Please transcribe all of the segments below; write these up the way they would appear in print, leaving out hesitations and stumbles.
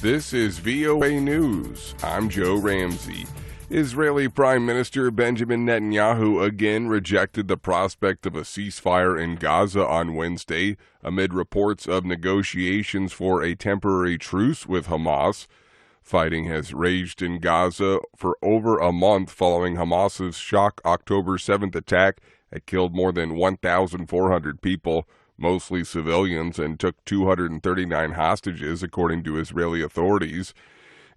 This is VOA News. I'm Joe Ramsey. Israeli Prime Minister Benjamin Netanyahu again rejected the prospect of a ceasefire in Gaza on Wednesday amid reports of negotiations for a temporary truce with Hamas. Fighting has raged in Gaza for over a month following Hamas's shock October 7th attack that killed more than 1,400 people, mostly civilians, and took 239 hostages, according to Israeli authorities.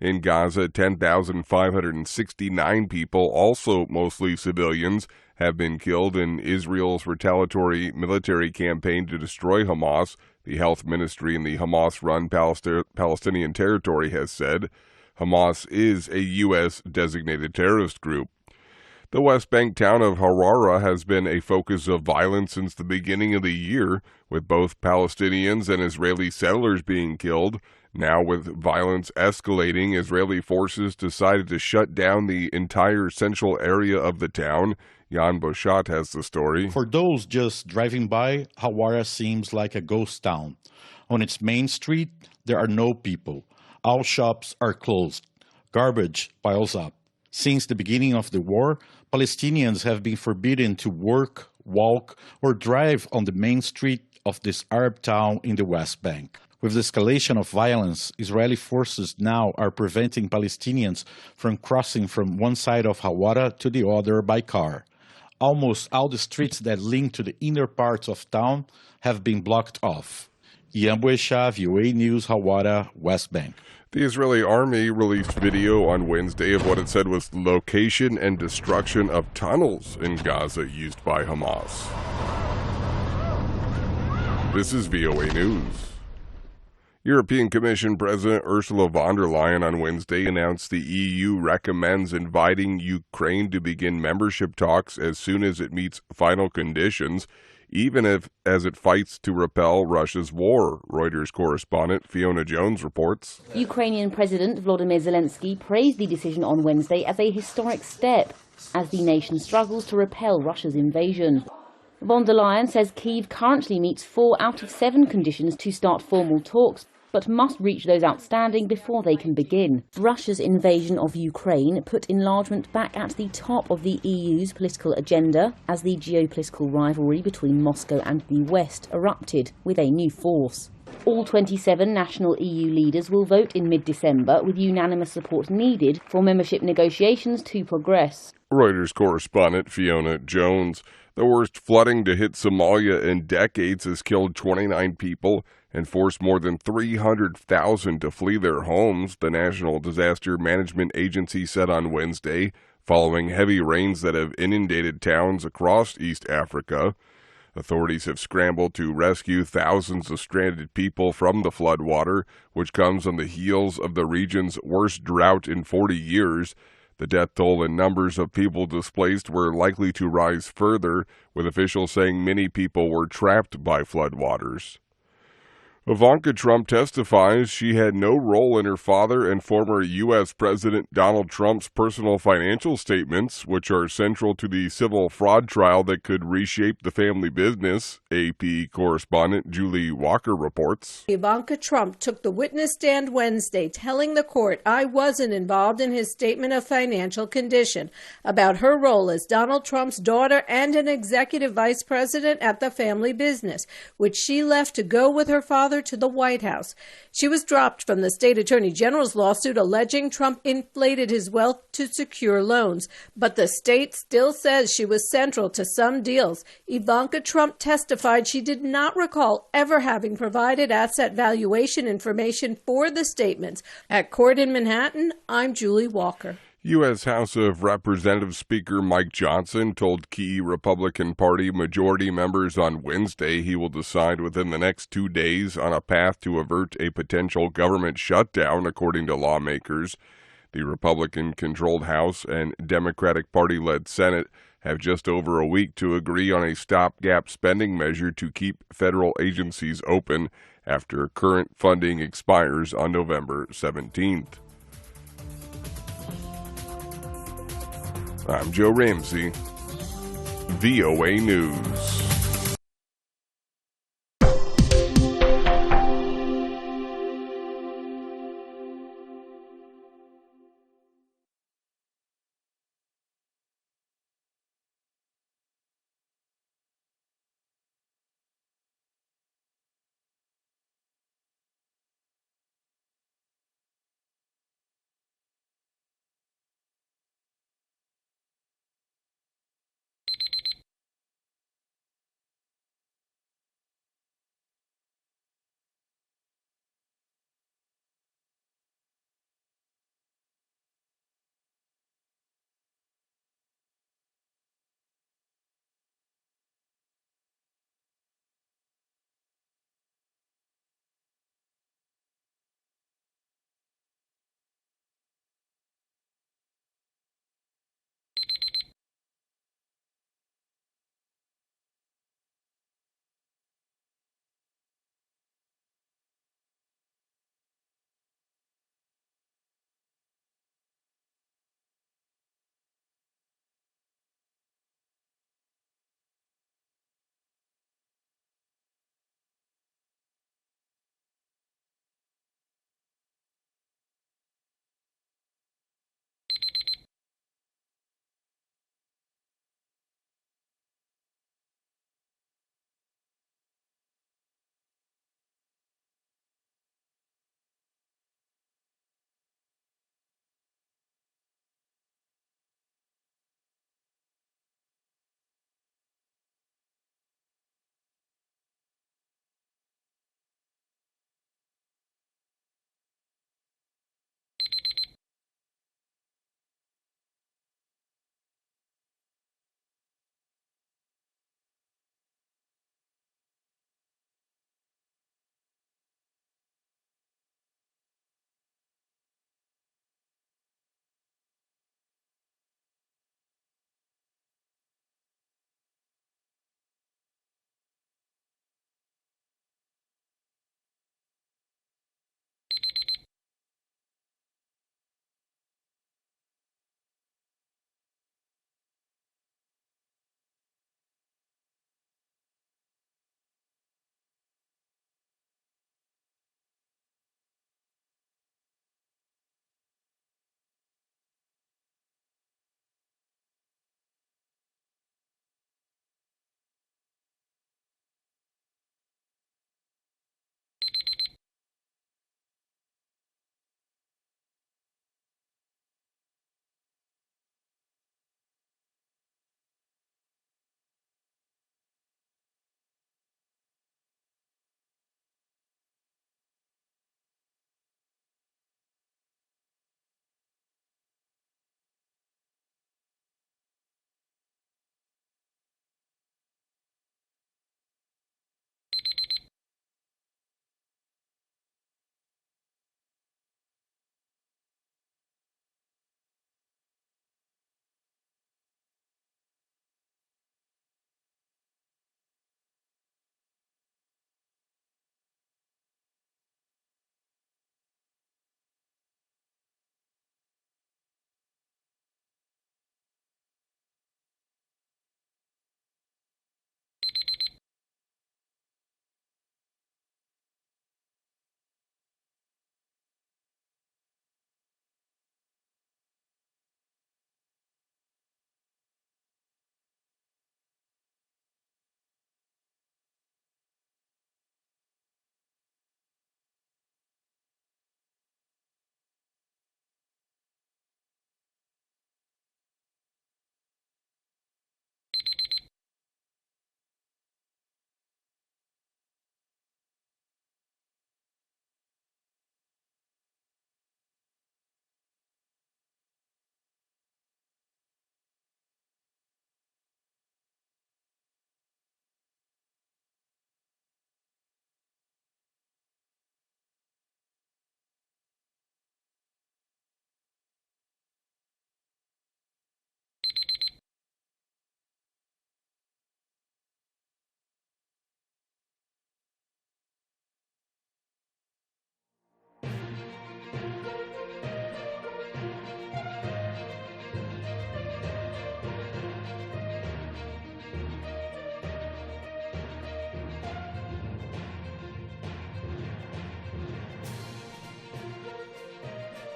In Gaza, 10,569 people, also mostly civilians, have been killed in Israel's retaliatory military campaign to destroy Hamas, the health ministry in the Hamas-run Palestinian territory has said. Hamas is a U.S.-designated terrorist group. The West Bank town of Harara has been a focus of violence since the beginning of the year, with both Palestinians and Israeli settlers being killed. Now, with violence escalating, Israeli forces decided to shut down the entire central area of the town. Jan Boshat has the story. For those just driving by, Hawara seems like a ghost town. On its main street, there are no people. All shops are closed. Garbage piles up. Since the beginning of the war, Palestinians have been forbidden to work, walk, or drive on the main street of this Arab town in the West Bank. With the escalation of violence, Israeli forces now are preventing Palestinians from crossing from one side of Hawara to the other by car. Almost all the streets that link to the inner parts of town have been blocked off. Jan Boshat, VOA News, Hawara, West Bank. The Israeli army released video on Wednesday of what it said was the location and destruction of tunnels in Gaza used by Hamas. This is VOA News. European Commission President Ursula von der Leyen on Wednesday announced the EU recommends inviting Ukraine to begin membership talks as soon as it meets final conditions, even as it fights to repel Russia's war, Reuters correspondent Fiona Jones reports. Ukrainian President Volodymyr Zelensky praised the decision on Wednesday as a historic step as the nation struggles to repel Russia's invasion. Von der Leyen says Kyiv currently meets 4 out of 7 conditions to start formal talks, but must reach those outstanding before they can begin. Russia's invasion of Ukraine put enlargement back at the top of the EU's political agenda as the geopolitical rivalry between Moscow and the West erupted with a new force. All 27 national EU leaders will vote in mid-December with unanimous support needed for membership negotiations to progress. Reuters correspondent Fiona Jones. The worst flooding to hit Somalia in decades has killed 29 people and forced more than 300,000 to flee their homes, the National Disaster Management Agency said on Wednesday, following heavy rains that have inundated towns across East Africa. Authorities have scrambled to rescue thousands of stranded people from the floodwater, which comes on the heels of the region's worst drought in 40 years. The death toll and numbers of people displaced were likely to rise further, with officials saying many people were trapped by floodwaters. Ivanka Trump testifies she had no role in her father and former U.S. President Donald Trump's personal financial statements, which are central to the civil fraud trial that could reshape the family business, AP correspondent Julie Walker reports. Ivanka Trump took the witness stand Wednesday, telling the court, "I wasn't involved in his statement of financial condition," about her role as Donald Trump's daughter and an executive vice president at the family business, which she left to go with her father to the White House. She was dropped from the state attorney general's lawsuit alleging Trump inflated his wealth to secure loans, but the state still says she was central to some deals. Ivanka Trump testified she did not recall ever having provided asset valuation information for the statements. At court in Manhattan, I'm Julie Walker. U.S. House of Representatives Speaker Mike Johnson told key Republican Party majority members on Wednesday he will decide within the next 2 days on a path to avert a potential government shutdown, according to lawmakers. The Republican-controlled House and Democratic Party-led Senate have just over a week to agree on a stopgap spending measure to keep federal agencies open after current funding expires on November 17th. I'm Joe Ramsey, VOA News.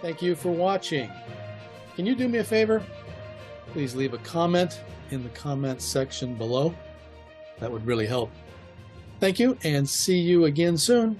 Thank you for watching. Can you do me a favor? Please leave a comment in the comments section below. That would really help. Thank you, and see you again soon.